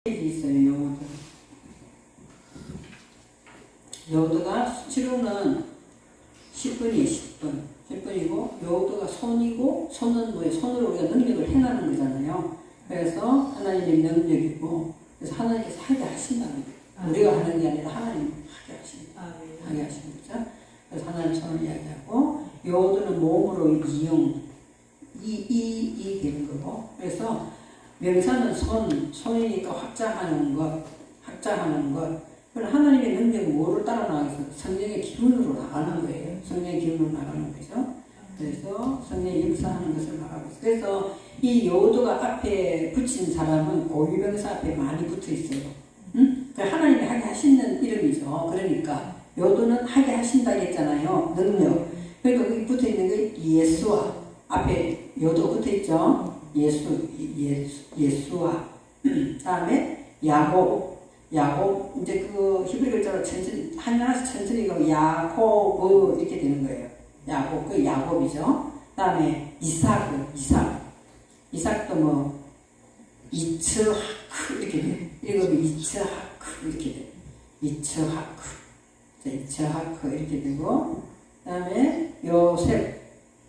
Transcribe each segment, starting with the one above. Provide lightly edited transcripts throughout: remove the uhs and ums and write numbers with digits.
있어요. 요오드. 요오드가 수치로는 10분이에요. 10분이고 요오드가 손이고 손은 뭐예요? 손으로 우리가 능력을 행하는 거잖아요. 그래서 하나님의 능력이고 그래서 하나님께서 하게 하신다는 거예요. 우리가 하는 게 아니라 하나님 하게 하십니다. 하게 하시는 거죠. 그래서 하나님 손을 이야기하고 요오드는 몸으로 이용 이 되는 거고 그래서 명사는 손이니까 확장하는 것. 그럼 하나님의 능력은 뭐를 따라 나가겠어? 성령의 기운으로 나가는 거예요. 성령의 기운으로 나가는 거죠. 그래서 성령의 역사하는 것을 말하고 있어요. 그래서 이 요오드가 앞에 붙인 사람은 고유명사 앞에 많이 붙어 있어요. 응? 하나님이 하게 하시는 이름이죠. 그러니까 요오드는 하게 하신다 했잖아요. 능력. 그러니까 거기 붙어 있는 게 예수와 앞에 요오드가 붙어 있죠. 예수와 다음에 야곱 이제 그 히브리 글자로 천천히 하나씩 천천히 가면 야코브 이렇게 되는 거예요. 야곱 그 야곱이죠. 다음에 이삭도 뭐 이츠하크 이렇게 돼. 읽으면 이츠하크 이렇게 돼. 이츠하크 이렇게 되고 다음에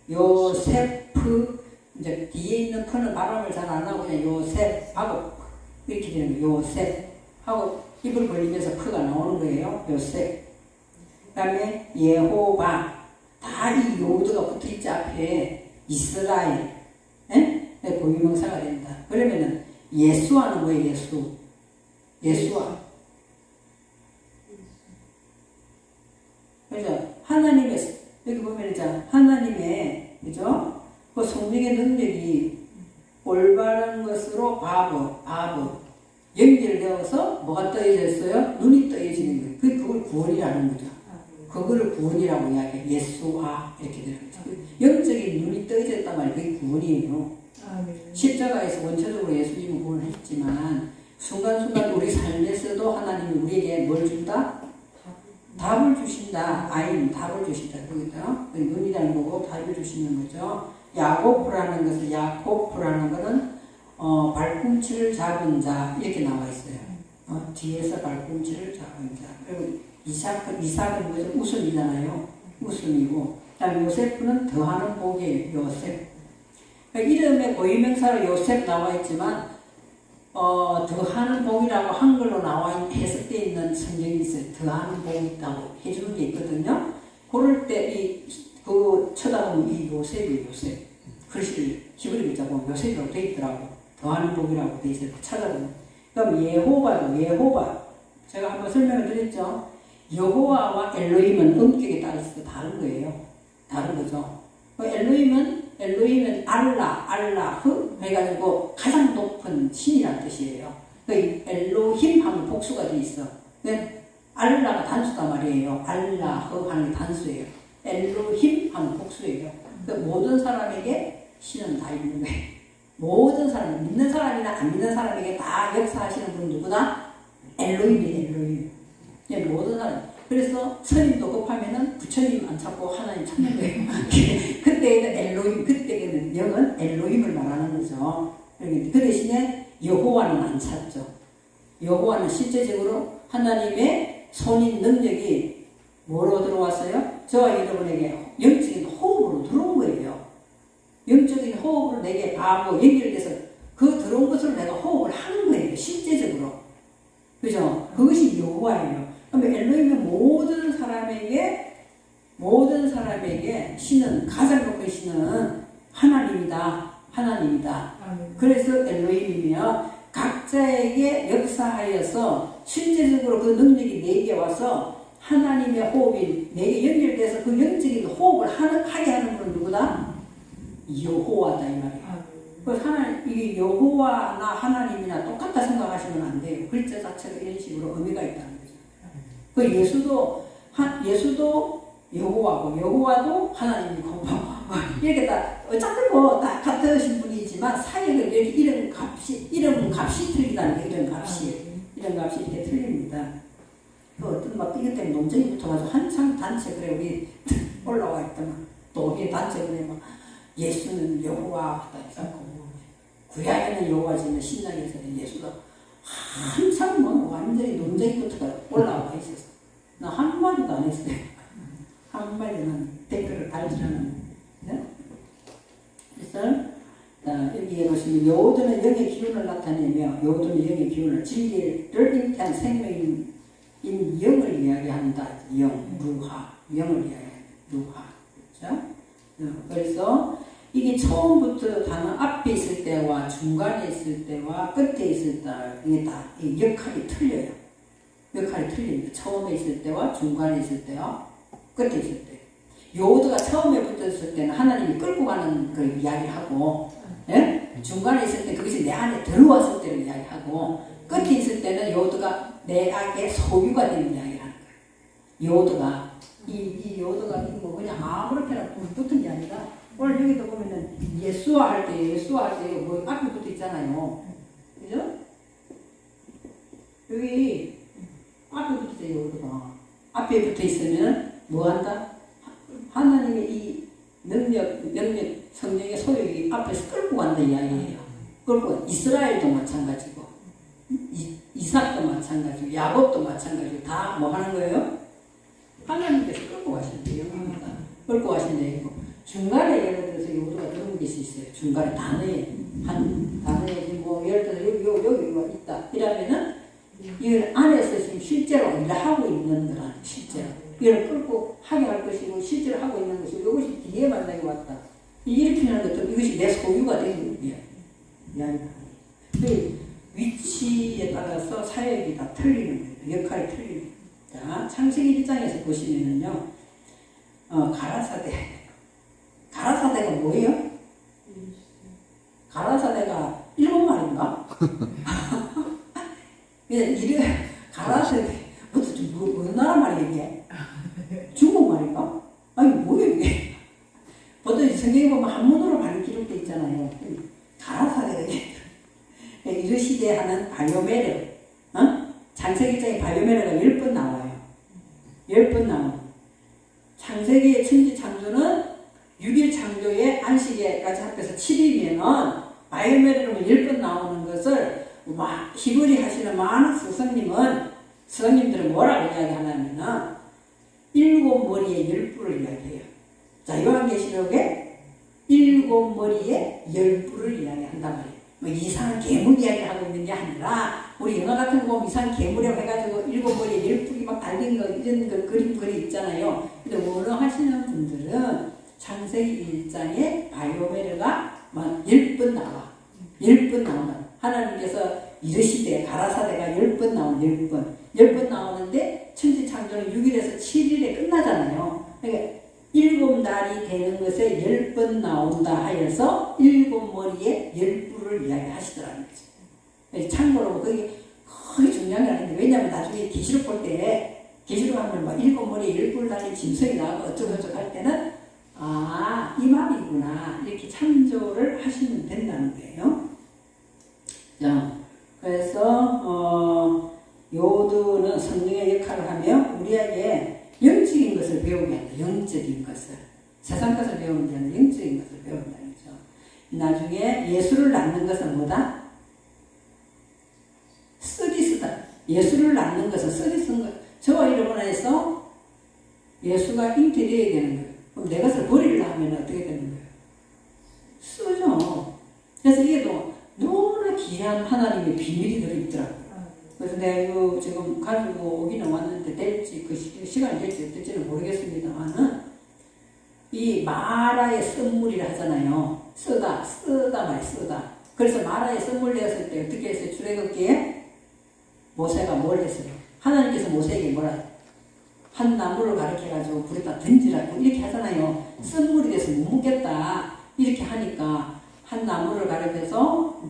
요세프 이제 뒤에 있는 프는 발음을 잘 안 하고 그냥 요셉하고 이렇게 되는 거예요. 요셉하고 입을 벌리면서 프가 나오는 거예요. 요셉. 그 다음에 예호바. 다 이 요오드가 붙어있지 앞에 이스라엘. 고유명사가 됩니다. 그러면은 예수하는 거예요. 예수와. 그죠? 하나님의 여기 보면 이제 하나님의 그죠? 그 성령의 능력이 올바른 것으로 바브 연결되어서 뭐가 떠여졌어요? 눈이 떠여지는 거예요. 그걸 구원이라는 거죠. 그거를 구원이라고 이야기해요. 예수와 이렇게 되는 거죠. 영적인 눈이 떠여졌단 말이에요. 그게 구원이에요. 십자가에서 원초적으로 예수님은 구원을 했지만 순간순간 우리 삶에서도 하나님이 우리에게 뭘 준다? 답을 주신다. 아이는 답을 주신다. 그거죠. 눈이라는 거고 답을 주시는 거죠. 야고프라는 거는 발꿈치를 잡은 자 이렇게 나와 있어요. 뒤에서 발꿈치를 잡은 자. 그리고 이삭은 뭐죠? 우순이잖아요. 우순이고 그다음 요세프는 더하는 복이에요. 요셉. 그러니까 이름에 고유명사로 요셉 나와 있지만 더하는 복이라고 한글로 나와 해석되어 있는 성경이 있어요. 더하는 복이 있다고 해주는 게 있거든요. 그럴 때 쳐다보면 이 요셉이 글씨를 히브리 글자 보면 요셉이라고 되어 있더라고. 더하는 복이라고 되어 있어요. 찾아보면. 그럼 예호바. 제가 한번 설명을 드렸죠. 여호와와 엘로힘은 음격에 따라서 다른 거예요. 다른 거죠. 엘로힘은 알라흐 해가지고 가장 높은 신이라는 뜻이에요. 엘로힘 하면 복수가 되어 있어. 알라가 단수단 말이에요. 알라흐 하는 게 단수예요. 엘로힘 하면 복수예요. 모든 사람에게 신은 다 있는 거예요. 모든 사람, 믿는 사람이나 안 믿는 사람에게 다 역사하시는 분은 누구다? 엘로힘이에요. 모든 사람. 그래서 스님도 급하면은 부처님 안 찾고 하나님 찾는 거예요. 그때는 엘로힘, 그때는 영은 엘로힘을 말하는 거죠. 그 대신에 여호와는 안 찾죠. 여호와는 실제적으로 하나님의 손인 능력이 뭐로 들어왔어요? 저와 여러분에게 영적인 호흡으로 들어온 거예요. 영적인 호흡으로 내게 바로 연결돼서 그 들어온 것으로 내가 호흡을 하는 거예요. 실제적으로. 그죠? 그것이 여호와예요. 그러면 엘로힘은 모든 사람에게 신은, 가장 높은 신은 하나님이다. 그래서 엘로힘이면 각자에게 역사하여서 실제적으로 그 능력이 내게 와서 하나님의 호흡이 내게 연결돼서 그 영적인 호흡을 하게 하는 분은 누구다? 여호와다 이 말이에요. 그래서 이게 여호와나 하나님이나 똑같다 생각하시면 안 돼요. 글자 자체가 이런 식으로 의미가 있다는 거죠. 그 예수도 여호와고 여호와도 하나님이고 이렇게 다 어차피 뭐 다 같으신 분이지만 사역을 이렇게 이름 값이 틀리다는 게 이런 값이 이렇게 틀립니다. 어떤 막 이것 때문에 논쟁이 붙어가지고 한참 단체 그래 우리 올라와 있더만 또 이게 단체 그래 막 예수는 여호와 하다 해서 구약에는 여호와지만 신약에서는 예수다 한참 뭐 완전히 논쟁부터가 올라와 있었어. 나 한마디도 안 했어요. 한마디는 댓글을 달지 않았는데. 네? 그래서 여기에 보시면 요도는 영의 기운을 나타내며 요도는 영의 기운을 진리를 잉태한 생명인 영을 이야기한다. 루하. 영을 이야기한다. 루하. 그렇죠? 그래서 이게 처음부터 단어 앞에 있을 때와 중간에 있을 때와 끝에 있을 때 이게 다 역할이 틀려요. 역할이 틀립니다. 처음에 있을 때와 중간에 있을 때와 끝에 있을 때. 요도가 처음에 붙었을 때는 하나님이 끌고 가는 걸 이야기하고, 예? 중간에 있을 때 그것이 내 안에 들어왔을 때를 이야기하고, 끝에 있을 때는 요도가 내 안에 소유가 되는 이야기를 하는 거예요. 요도가 이 요도가 뭐 그냥 아무렇게나 붙은 게 아니라, 오늘 여기도 보면은 예수와 할 때 뭐 앞에 붙어 있잖아요. 그죠? 여기 앞에 붙어 있어요. 요도가 앞에 붙어 있으면 뭐 한다? 하나님의 이 능력 성령의 소유이 앞에서 끌고 간다 이야기예요. 끌고 이스라엘도 마찬가지고 이삭도 마찬가지고 야곱도 마찬가지고 다 뭐 하는 거예요? 하나님께서 끌고 가신대요. 끌고 가신대요. 중간에 예를 들어서 요도가 그런 것이 있어요. 중간에 단어에 뭐 예를 들어서 여기 있다 이러면은 이걸 안에서 지금 실제로 일하고 있는 거라는 실제로 이걸 끌고 하게 할 것이고 실제로 하고 있는 것이고 이것이 뒤에 만나게 왔다. 이렇게 하는 것도 이것이 내 소유가 되는 거예요. 그 위치에 따라서 사역이 다 틀리는 거예요. 역할이 틀리는 거예요. 자, 창세기 1장에서 보시면은요, 가라사대가 뭐예요? 가라사대가 일본말인가? 그냥 가라사대, 무슨 나라 말이야, 이게? 중국말인가? 아니, 뭐예요, 이게? 보통 성경에 보면 한문으로 많이 기록되어 있잖아요. 가라사대가 이게. 이르시되 하는 바요메르, 창세기 1장에 바요메르가 10번 나와요. 10번 나와요. 창세기의 천지 창조는 6일 창조에 안식에까지 합해서 7일이면 바요메르는 10번 나오는 것을 히브리 하시는 많은 스승님들은 뭐라고 이야기하냐면은 7머리에 10뿔을 이야기해요. 자, 요한계시록에 7머리에 10뿔을 이야기한단 말이에요. 뭐 이상한 괴물 이야기하고 있는 게 아니라 우리 영화 같은 거 보면 이상한 괴물이라고 해가지고 7머리에 10뿔이 막 달린 거 이런 거 그림 있잖아요. 근데 원어하시는 분들은 창세기 1장에 바요메르가 막 10번 나와. 10번 나온다. 하나님께서 이르시되 가라사대가 10번 나온 10번. 10번 나오는데 천지 창조는 6일에서 7일에 끝나잖아요. 그러니까 7날이 되는 것에 10번 나온다 하여서 7머리에 10뿔을 이야기하시더라는 거죠. 참고로 그게 크게 중요한 게 아닌데, 왜냐하면 나중에 계시록 볼 때, 계시록 하면 막 7머리에 10뿔 달린 짐승이 나오고 어쩌고저쩌고 할 때는, 이 말이구나. 이렇게 참조를 하시면 된다는 거예요. 자, 그래서, 요도는 성령의 역할을 하며 우리에게 영적인 것을 배우게 한다. 영적인 것을. 세상 것을 배우는 게 아니라 영적인 것을 배운다는 거죠. 나중에 예수를 낳는 것은 뭐다? 쓰디쓰다. 예수를 낳는 것은 쓰디쓴 것. 저와 여러분에서 예수가 잉태되어야 되는 거예요. 그럼 내 것을 버리려 하면 어떻게 되는 거예요? 쓰죠. 그래서 이게 너무나 귀한 하나님의 비밀이 들어있더라고요. 그래서 내가 이거 지금 가지고 오기는 왔는데 될지, 시간이 될지 어떨지는 모르겠습니다만은, 이 마라의 선물이라 하잖아요. 쓰다 말이야. 그래서 마라의 선물 되었을 때 어떻게 했어요? 출애굽기에 모세가 뭘 했어요? 하나님께서 모세에게 뭐라? 한 나무를 가르쳐가지고 불에다 던지라고 이렇게 하잖아요. 선물이 돼서 못 먹겠다. 이렇게 하니까 한 나무를 가르쳐서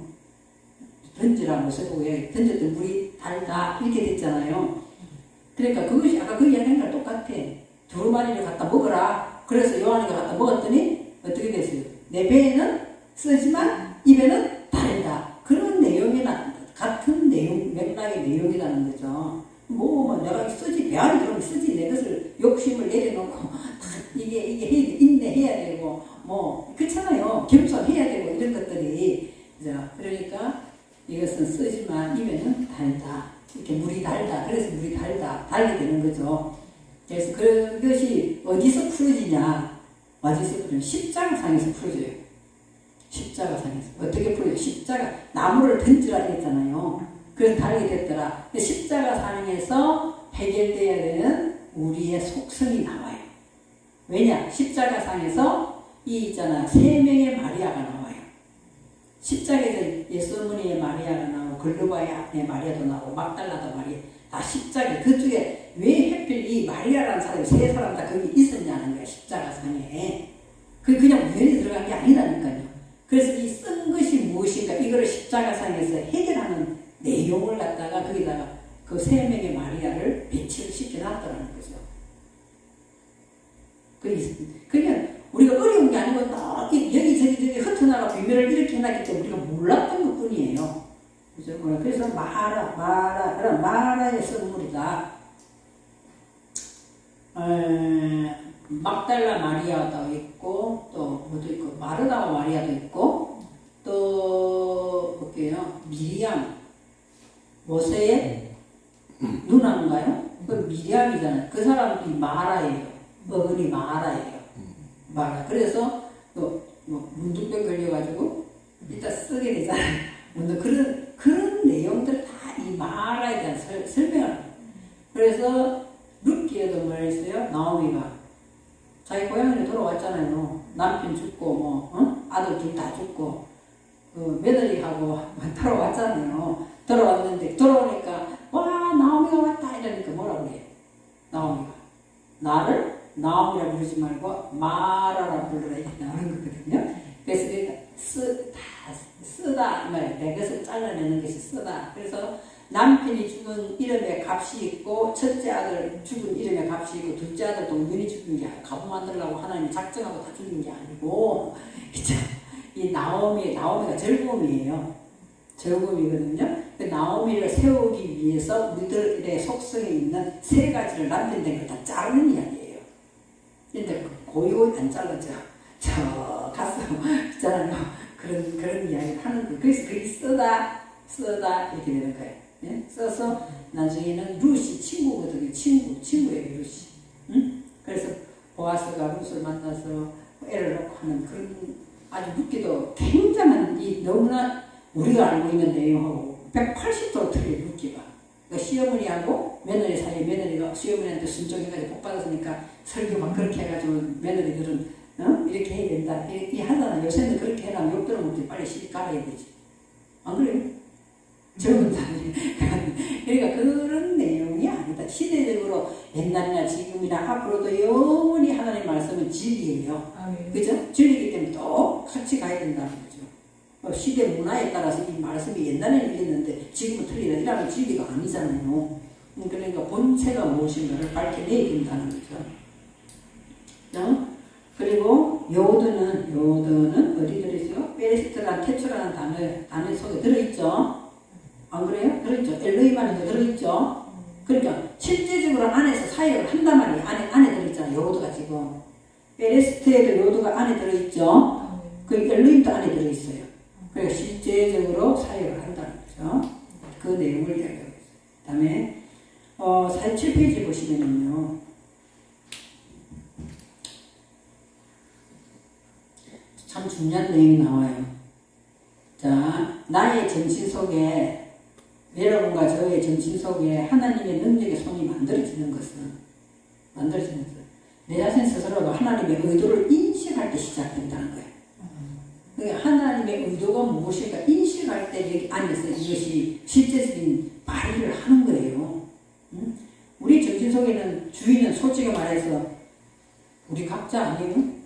던지라고 모세보고 던졌던 물이 달다. 이렇게 됐잖아요. 그러니까 그것이 아까 그 이야기한 거랑 똑같아. 두루마리를 갖다 먹어라. 그래서 요한이가 갖다 먹었더니 어떻게 됐어요? 내 배에는 쓰지만 입에는 달다. 그런 내용이나 같은 내용, 맥락의 내용이라는 거죠. 뭐 내가 쓰지, 배 안에 들어오면 쓰지. 내 것을 욕심을 내려놓고 이게 인내해야 되고 뭐 그렇잖아요. 겸손해야 되고 이런 것들이. 그러니까 이것은 쓰지만 입에는 이렇게 물이 달다. 그래서 물이 달게 되는 거죠. 그래서 그것이 어디서 풀어지냐? 어디서 풀어지냐? 십자가상에서 풀어져요. 십자가상에서. 어떻게 풀어져요? 십자가, 나무를 던지라 했잖아요. 그래서 달게 됐더라. 십자가상에서 해결돼야 되는 우리의 속성이 나와요. 왜냐? 십자가상에서 있잖아. 세 명의 마리아가 나와요. 십자가에서 예수 어머니의 마리아가 나오고 글로바의 마리아도 나오고 막달라도 마리아. 다 십자가. 그쪽에 왜 하필 이 마리아라는 사람이 세 사람 다 거기 있었냐는 거야. 십자가상에. 그냥 우연히 들어간 게 아니라니까요. 그래서 이 쓴 것이 무엇인가 이거를 십자가상에서 해결하는 내용을 갖다가 거기다가 그 세 명의 마리아를 배치를 시켜놨다는 거죠. 그냥 우리가 어려운 게 아니고 딱 여기저기 흩어나가 비밀을 이렇게 해놨기 때문에 우리가 몰랐던 것 뿐이에요. 그래서 그런 마라의 선물이다. 막달라 마리아도 있고 또 뭐도 있고 마르다와 마리아도 있고 또 볼게요. 미리암 모세의 누나인가요? 그 미리암이잖아요. 그 사람이 마라예요. 어근이 마라예요. 마라. 그래서 또 뭐 문둥병 걸려가지고 이따 쓰게 되잖아요. 그런 내용들 다 이 마라에 대한 설명을. 그래서 룻기에도 뭐 했어요? 나오미가 자기 고향으로 돌아왔잖아요. 남편 죽고 아들 둘 다 죽고 며느리하고 돌아왔잖아요. 돌아왔는데 돌아오니까 와 나오미가 왔다 이러니까 뭐라고 그래요? 나오미가 나를 나오미라 부르지 말고 마라라 불러라 이렇게 나오는 거거든요. 그래서 쓰다 이 말이에요. 내것을 잘라내는 것이 쓰다. 그래서 남편이 죽은 이름에 값이 있고 첫째 아들 죽은 이름에 값이 있고 둘째 아들도 우연히 죽은 게 아니고 가부 만들려고 하나님이 작정하고 다 죽인 게 아니고 이 나오미가 즐거움이에요. 즐거움이거든요. 그 나오미를 세우기 위해서 우리들의 속성에 있는 세 가지를 남편 된 걸 다 자르는 이야기예요. 근데 고이 안 잘랐죠. 저 가서 있잖아요. 그런 이야기를 하는 거예요. 그래서 그게 쓰다 이렇게 되는 거예요. 예? 써서 나중에는 룻이 친구거든요. 친구예요. 룻이. 응? 그래서 보아스가 룻을 만나서 애를 낳고 하는 그런 아주 룻기도 굉장한 너무나 우리가 알고 있는 내용하고 180도로 틀려요. 룻기가. 그러니까 시어머니하고 며느리 사이에 며느리가 시어머니한테 순종해가지고 복 받았으니까 설교 막 그렇게 해가지고 며느리들은 이렇게 해야 된다. 이렇게 하잖아. 요새는 그렇게 해놔면 욕 들어오면 빨리 시집 가야 되지. 안 그래요? 적은 사람이. 그러니까 그런 내용이 아니다. 시대적으로 옛날이나 지금이나 앞으로도 영원히 하나님 말씀은 진리예요. 그죠? 진리이기 때문에 똑같이 가야 된다는 거죠. 시대 문화에 따라서 이 말씀이 옛날에는 이랬는데 지금은 틀리다. 이라면 진리가 아니잖아요. 그러니까 본체가 무엇인가를 밝혀내야 된다는 거죠. 그리고 요드는 어디 들어있어요? 페레스트라는 테츠라는 단어 속에 들어있죠. 안 그래요? 들어있죠. 엘로힘안에도 들어있죠. 그러니까 실제적으로 안에서 사역을 한단 말이에요. 안에 들어있잖아요. 요드가 지금. 페레스트에도 요드가 안에 들어있죠. 그 엘로힘도 안에 들어있어요. 그러니까 실제적으로 사역을 한다는 거죠. 그 내용을 이야기하고 있어요. 그 다음에 47페이지 보시면은요. 참 중요한 내용이 나와요. 자, 나의 정신 속에 여러분과 저의 정신 속에 하나님의 능력의 손이 만들어지는 것은 내 자신 스스로가 하나님의 의도를 인식할 때 시작된다는 거예요. 그러니까 하나님의 의도가 무엇인가 인식할 때 여기 안에서 이것이 실제적인 발휘를 하는 거예요. 우리 정신 속에는 주인은 솔직히 말해서 우리 각자 아니에요?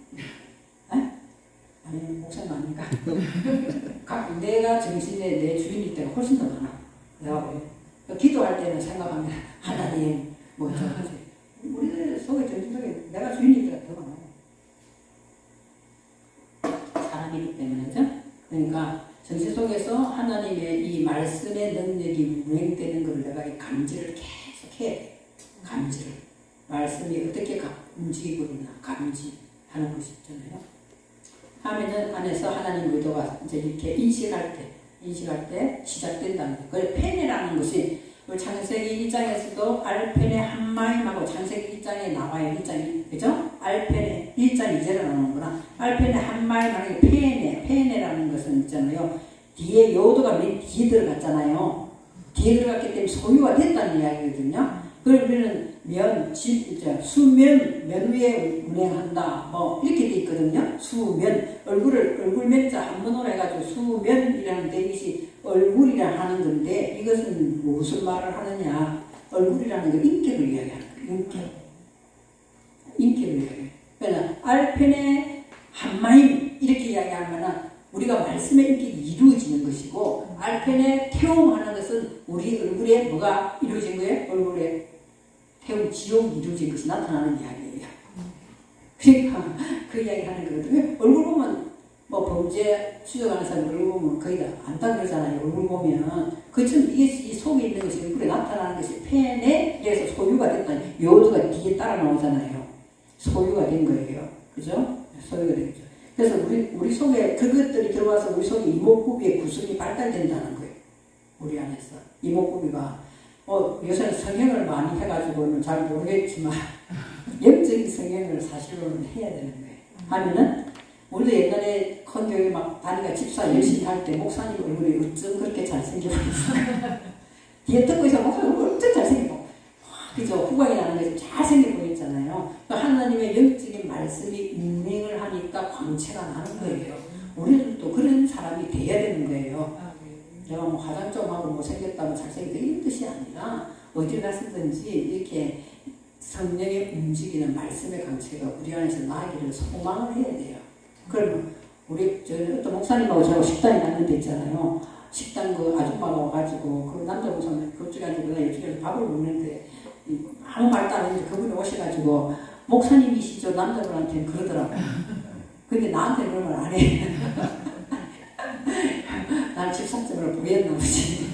아니, 목사님 아닙니까? 내가 정신에 내 주인일 때가 훨씬 더 많아. 내가 기도할 때는 생각하면 하나님 뭐 저하지. 우리들 속에 정신 속에 내가 주인일 때가 더 많아요. 사람이기 때문에죠. 그러니까 정신 속에서 하나님의 이 말씀의 능력이 운행되는 걸 내가 이 감지를 계속 해야 돼. 감지를. 말씀이 어떻게 움직이고 있나 감지하는 것이 있잖아요. 하면은 안에서 하나님 의도가 이제 이렇게 인식할 때 시작된다는 거예요. 그 펜이라는 것이 창세기 1장에서도 알펜의 한마임하고 창세기 1장에 나와요. 1장, 그죠? 알펜의 1장 2절에 나오는구나. 알펜의 한마임하는 게 페네라는 것은 있잖아요. 뒤에 요도가 맨 뒤에 들어갔잖아요. 뒤에 들어갔기 때문에 소유가 됐다는 이야기거든요. 그러면은 수면, 면 위에 운행한다. 뭐, 이렇게 돼 있거든요. 수면, 얼굴 면자 한문으로 해가지고 수면이라는 뜻이 얼굴이라 하는 건데, 이것은 무슨 말을 하느냐. 얼굴이라는 건 인격을 이야기하는 거예요. 인격을 이야기해요. 그러니까, 알펜의 한마임, 이렇게 이야기하면은, 우리가 말씀의 인격이 이루어지는 것이고, 알펜의 태움하는 것은 우리 얼굴에 뭐가 이루어진 거예요? 얼굴에 태움, 지옥이 이루어진 것이 나타나는 이야기예요. 그러니까 그 이야기 하는 거거든요. 얼굴 보면 뭐 범죄 추적하는 사람 얼굴 보면 거의 다 안다 그러잖아요. 얼굴 보면 그처럼 이게 이 속에 있는 것이 얼굴에 나타나는 것이 펜에 의해서 소유가 됐다. 요도가 뒤에 따라 나오잖아요. 소유가 된 거예요. 그죠? 소유가 된 거죠. 그래서 우리 속에 그것들이 들어와서 우리 속에 이목구비의 구성이 발달된다는 거예요. 우리 안에서 이목구비가 요새는 성형을 많이 해가지고는 잘 모르겠지만 영적인 성형을 사실로는 해야 되는 거예요. 하면은 우리도 옛날에 큰 교회 막 다니까 집사 열심히 할 때 목사님 얼굴이 어쩜 그렇게 잘생겨 보였어. 뒤에 듣고 있어 목사님 얼굴 엄청 잘생기고 그죠? 후광이 나는 것이 잘생겨 보였잖아요. 하나님의 영적인 말씀이 운행을 하니까 광채가 나는 거예요. 우리는 또 그런 사람이 돼야 되는 거예요. 내가 뭐 화장 좀 하고 뭐 생겼다면 잘생겼다 이런 뜻이 아니라 어디 갔든지 이렇게 성령의 움직이는 말씀의 강체가 우리 안에서 나기를 소망을 해야 돼요. 그러면 우리 어떤 목사님하고 저하고 식당에 갔는데 있잖아요. 식당 그 아줌마가 와가지고 그 남자 목사님 그쪽에 앉고 나 이쪽에서 밥을 먹는데 아무 말도 안 했는데 그분이 오셔가지고 목사님이시죠? 남자분한테는 그러더라고요. 근데 나한테 그런 말 안 해. 난 집사점을 보였나 보지.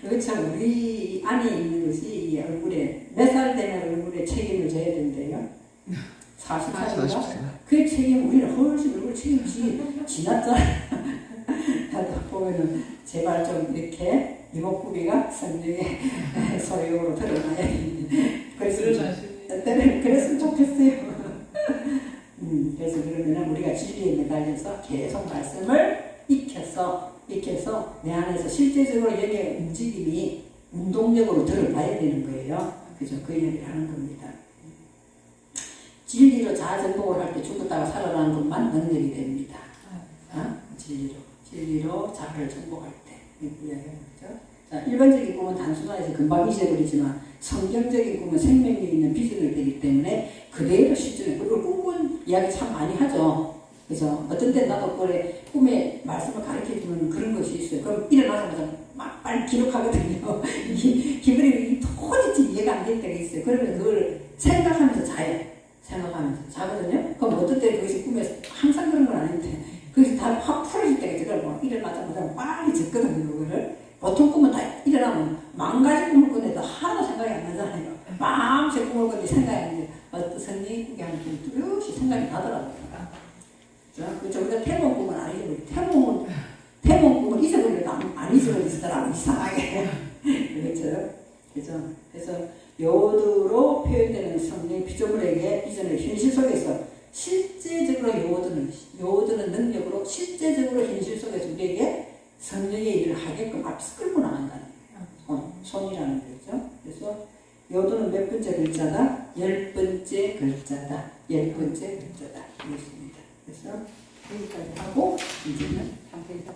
그렇죠. 우리 안에 있는 것이 이 얼굴에 몇 살 되면 얼굴에 책임을 져야 된대요. 40살인가? 그 책임 우리는 훨씬 얼굴 책임지 지났잖아. 나도 보면은 제발 좀 이렇게 이목구비가 성령의 소유로 드러나야 되는데 그랬으면 좋겠어요. 그래서 그러면 우리가 진리에 매달려서 계속 말씀을 익혀서 내 안에서 실제적으로 여기에 움직임이 운동력으로 드러나야 되는 거예요. 그죠? 그 얘기를 하는 겁니다. 진리로 자아정복을 할 때 죽었다가 살아나는 것만 능력이 됩니다. 진리로 자아를 정복할 때. 이렇게 이야기하는 거죠. 자, 일반적인 꿈은 단순화해서 금방 잊어버리지만 성경적인 꿈은 생명력 있는 비전을 되기 때문에 그대로 실존해. 그리고 꿈은 이야기 참 많이 하죠. 그래서 어떤 때 나도 그래 꿈에 말씀을 가르쳐주는 그런 것이 있어요. 그럼 일어나자마자 막 빨리 기록하거든요. 기분이 도대체 이해가 안 될 때가 있어요. 그러면 그걸 생각하면서 자요. 생각하면서 자거든요. 그럼 어떤 때 그것이 꿈에서 항상 그런 건 아닌데 그것이 다 확 풀어질 때가 있어요. 일어나자마자 빨리 적거든요. 그거를. 보통 꿈은 다 일어나면 망가진 꿈을 꾸는데도 하나도 생각이 안 나잖아요. 마음새 꿈을 꾸는데 생각이 안 나요. 어떤 성령이 꾸게 하는 꿈이 뚜렷이 생각이 나더라고요. 그렇죠. 우리가 태몽 꿈은 안 잊어버리고 태몽 꿈은 잊어버리려도 안 잊어버리더라고 이상하게. 그렇죠. 그래서 요도로 표현되는 성령의 피조물에게 비전을 현실 속에서 실제적으로 요도는 능력으로 실제적으로 현실 속에서 우리에게 성령의 일을 하게끔 앞서 끌고 나간다는 거예요. 손이라는 거죠. 그래서 요도는 몇 번째 글자다? 10번째 글자다. 10번째 글자다. 이것입니다. 그래서 여기까지 하고 이제는 상태에서